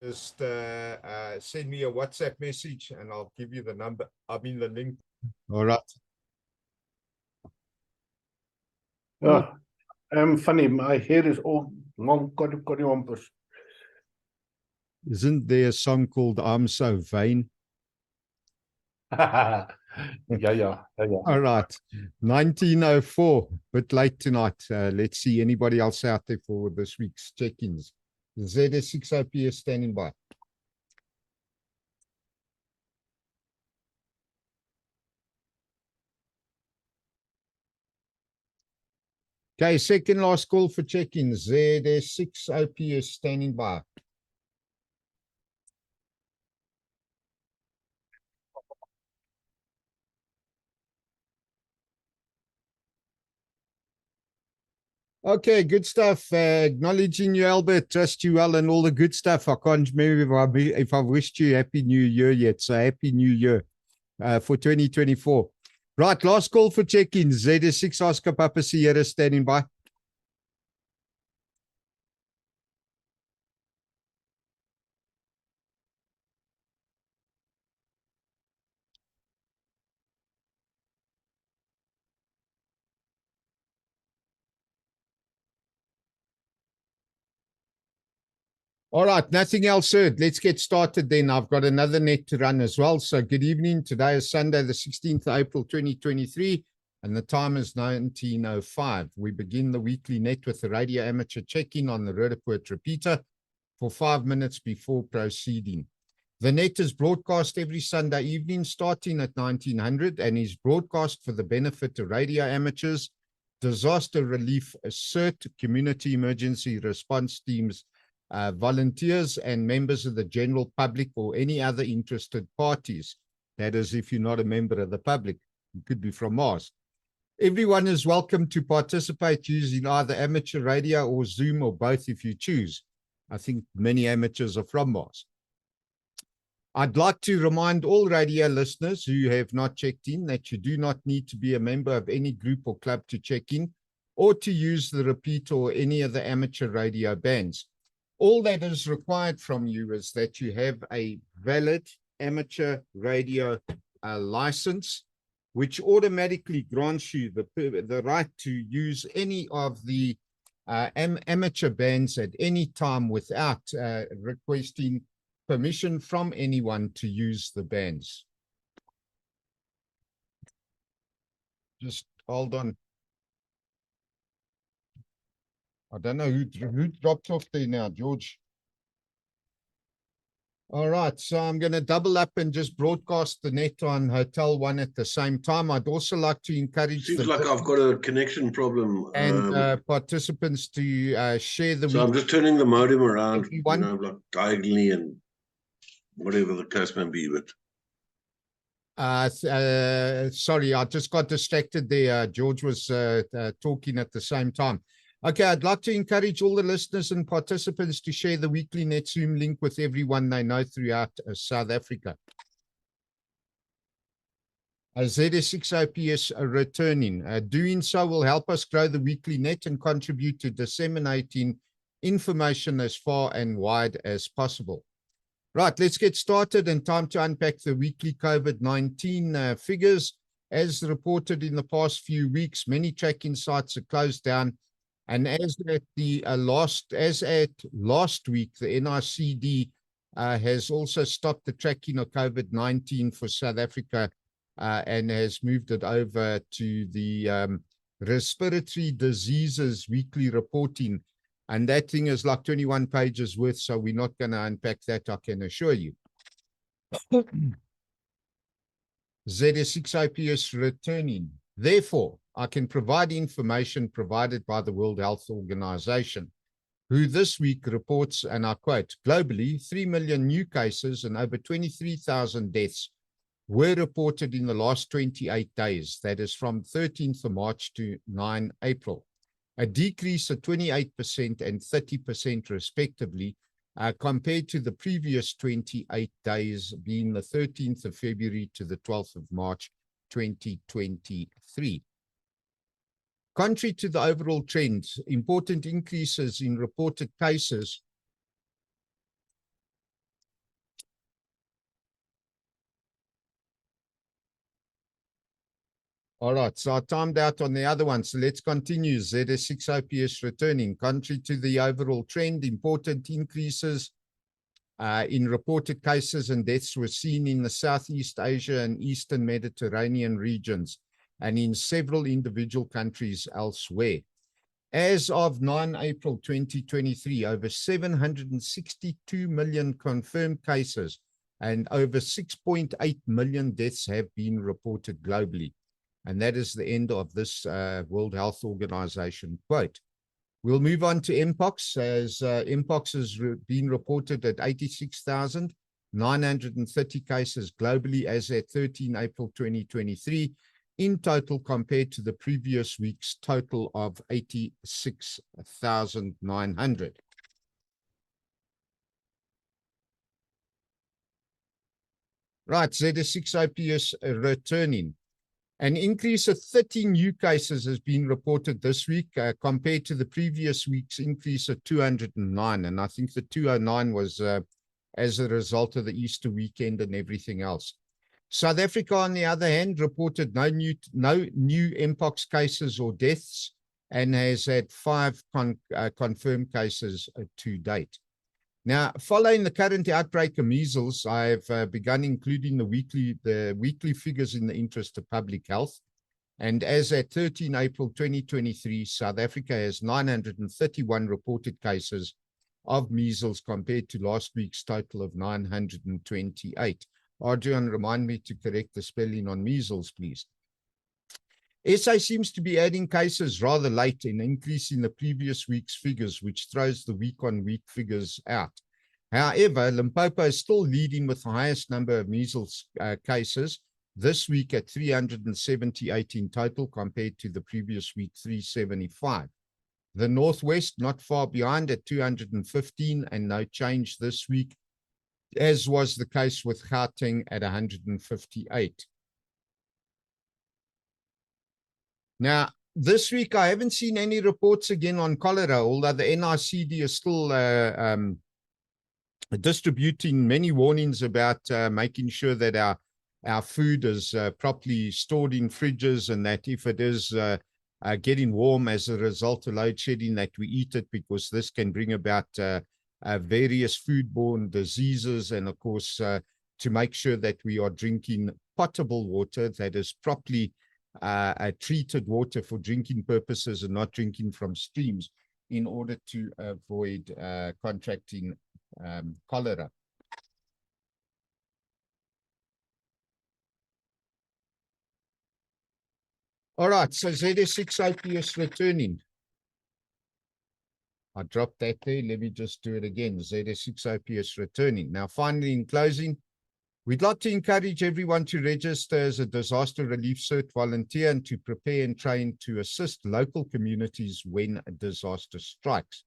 just send me a WhatsApp message and I'll give you the number. The link. All right. Yeah, funny. My hair is all long, wampus. Isn't there a song called I'm So Vain? Yeah. All right. 1904, bit late tonight. Let's see anybody else out there for this week's check-ins. ZS6 OPS standing by. Okay, second last call for check-ins. ZS6 OPS standing by. Okay, good stuff. Acknowledging you, Albert. Trust you well and all the good stuff. I can't remember if I've wished you Happy New Year yet. So Happy New Year for 2024. Right, last call for check-ins. ZS6 Oscar Papa Sierra standing by. All right, nothing else heard. Let's get started then. I've got another net to run as well. So good evening. Today is Sunday, the 16th of April, 2023, and the time is 19:05. We begin the weekly net with the radio amateur check-in on the Roodepoort repeater for 5 minutes before proceeding. The net is broadcast every Sunday evening starting at 1900 and is broadcast for the benefit of radio amateurs, disaster relief, CERT, community emergency response teams, volunteers and members of the general public or any other interested parties. That is, if you're not a member of the public, you could be from Mars. Everyone is welcome to participate using either amateur radio or Zoom or both if you choose. I think many amateurs are from Mars. I'd like to remind all radio listeners who have not checked in that you do not need to be a member of any group or club to check in or to use the repeater or any of the amateur radio bands. All that is required from you is that you have a valid amateur radio license, which automatically grants you the right to use any of the amateur bands at any time without requesting permission from anyone to use the bands. Just hold on. I don't know who dropped off there now, George. All right, so I'm going to double up and just broadcast the net on Hotel One at the same time. I'd also like to encourage Seems like I've got a connection problem. And participants to share the. So I'm just turning the modem around, everyone. like diagonally and whatever the case may be. But sorry, I just got distracted there. George was talking at the same time. Okay, I'd like to encourage all the listeners and participants to share the weekly net Zoom link with everyone they know throughout South Africa. ZS6 OPS returning. Doing so will help us grow the weekly net and contribute to disseminating information as far and wide as possible. Right, let's get started and time to unpack the weekly COVID-19 figures. As reported in the past few weeks, many tracking sites are closed down. And as at last week, the NICD has also stopped the tracking of COVID-19 for South Africa and has moved it over to the respiratory diseases weekly reporting. And that thing is like 21 pages worth, so we're not going to unpack that, I can assure you. ZS6 OPS returning. Therefore, I can provide information provided by the World Health Organization, who this week reports, and I quote, globally, 3 million new cases and over 23,000 deaths were reported in the last 28 days. That is from 13th of March to 9 April. A decrease of 28% and 30% respectively, compared to the previous 28 days, being the 13th of February to the 12th of March, 2023. Contrary to the overall trends, important increases in reported cases All right, so I timed out on the other one. So let's continue. ZS6 OPS returning. Contrary to the overall trend, important increases in reported cases and deaths were seen in the Southeast Asia and Eastern Mediterranean regions and in several individual countries elsewhere. As of 9 April 2023, over 762 million confirmed cases and over 6.8 million deaths have been reported globally. And that is the end of this World Health Organization quote. We'll move on to Mpox, as Mpox has been reported at 86,930 cases globally as at 13 April 2023, in total compared to the previous week's total of 86,900. Right, ZS6 OPS returning. An increase of 30 new cases has been reported this week compared to the previous week's increase of 209. And I think the 209 was as a result of the Easter weekend and everything else. South Africa, on the other hand, reported no new Mpox cases or deaths and has had 5 confirmed cases to date. Now, following the current outbreak of measles, I've begun including the weekly figures in the interest of public health. And as at 13 April 2023, South Africa has 931 reported cases of measles compared to last week's total of 928. Arjun, remind me to correct the spelling on measles, please. SA seems to be adding cases rather late and increasing the previous week's figures, which throws the week-on-week figures out. However, Limpopo is still leading with the highest number of measles cases this week at 378 in total compared to the previous week, 375. The Northwest not far behind at 215 and no change this week, as was the case with Gauteng at 158. Now, this week, I haven't seen any reports again on cholera, although the NICD is still distributing many warnings about making sure that our food is properly stored in fridges, and that if it is getting warm as a result of load shedding, that we eat it, because this can bring about various foodborne diseases, and of course, to make sure that we are drinking potable water that is properly treated water for drinking purposes and not drinking from streams in order to avoid contracting cholera. All right, so ZS6 OPS returning. I dropped that there. Let me just do it again. ZS6 OPS returning. Now, finally, in closing, we'd like to encourage everyone to register as a disaster relief cert volunteer and to prepare and train to assist local communities when a disaster strikes.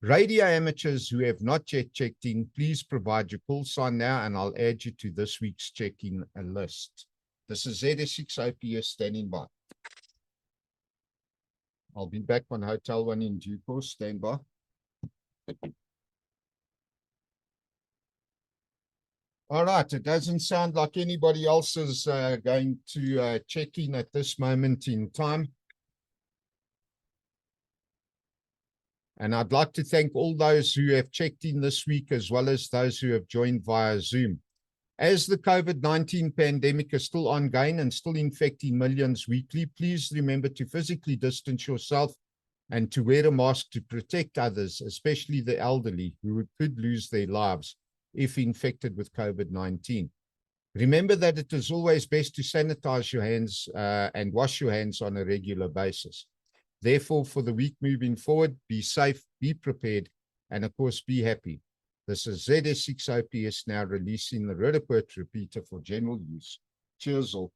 Radio amateurs who have not yet checked in, please provide your call sign now and I'll add you to this week's check-in list. This is ZS6 OPS standing by. I'll be back on Hotel 1 in due course. Stand by. All right, it doesn't sound like anybody else is going to check in at this moment in time. And I'd like to thank all those who have checked in this week, as well as those who have joined via Zoom. As the COVID-19 pandemic is still ongoing and still infecting millions weekly, please remember to physically distance yourself and to wear a mask to protect others, especially the elderly, who could lose their lives if infected with COVID-19. Remember that it is always best to sanitize your hands and wash your hands on a regular basis. Therefore, for the week moving forward, be safe, be prepared, and of course, be happy. This is ZS6 OPS now releasing the report repeater for general use. Cheers all.